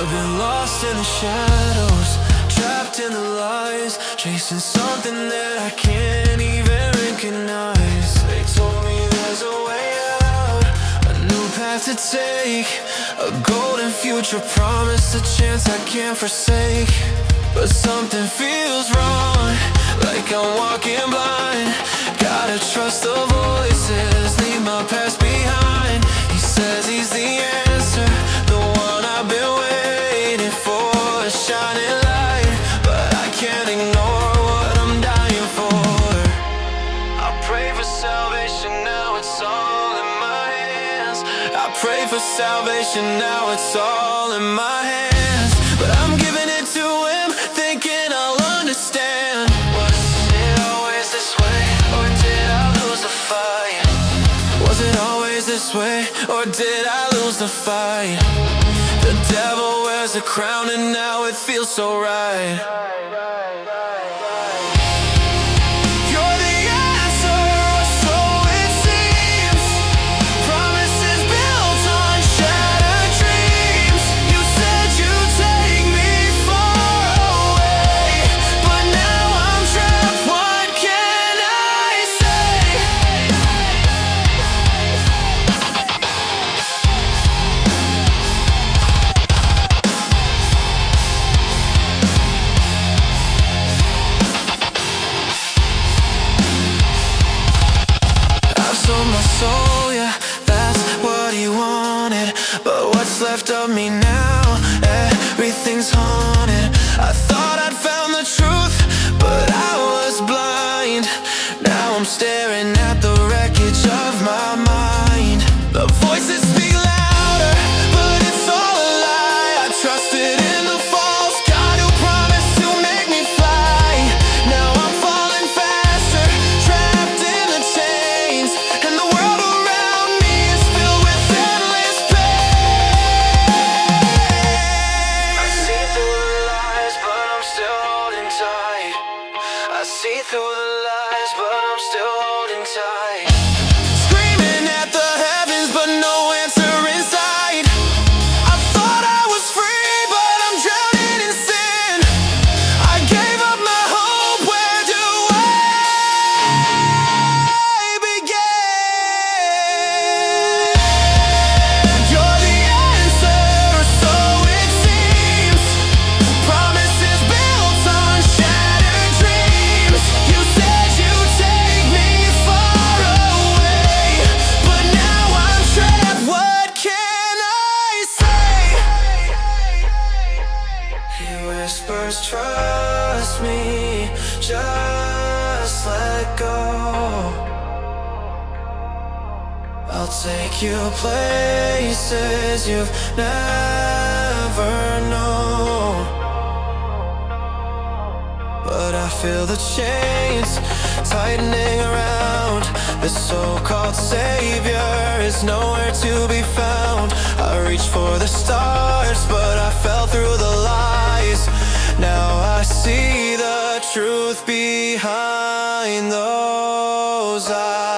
I've been lost in the shadows, trapped in the lies, chasing something that I can't even recognize. They told me there's a way out, a new path to take, a golden future promise, a chance I can't forsake. But something feels wrong, like I'm walking blind. Gotta trust the voices, leave my past behind. He says he's the answer, the one I've been waiting for, a shining light, but I can't ignore what I'm dying for. I pray for salvation, now it's all in my hands. I pray for salvation, now it's all in my hands. But I'm giving it to him, thinking I'll understand. Was it always this way, or did I lose the fight? Was it always this way, or did I lose the fight? The devil wears a crown and now it feels so right. You're the answer, or so it seems. Promises built on shattered dreams. You said you'd take me far away, but now I'm trapped, what can I say? I've sold my soul, yeah, that's what he wanted. But what's left of me now? Everything's haunted. I thought I'd found the truth, but I was blind. Now I'm staring at the wreckage of my mind. The voices speak louder, but it's all a lie. I trusted in the false God who promised to make me fly. Now I'm falling faster, trapped in the chains, and the world around me is filled with endless pain. I see through the lies, but I'm still holding tight. I see through the lies, but I'm still holding tight. Screaming at the heavens, but no answer inside. I thought I was free, but I'm drowning in sin. I gave up my hope, where do I begin? You're the answer, or so it seems. Promises built on shattered dreams. You said you'd take me far away, but now I'm trapped, what can I say? He whispers, trust me, just let go. I'll take you places you've never known. But I feel the chains tightening around. The so-called savior is nowhere to be found. I reached for the stars, but I fell through the lies. Now I see the truth behind those eyes.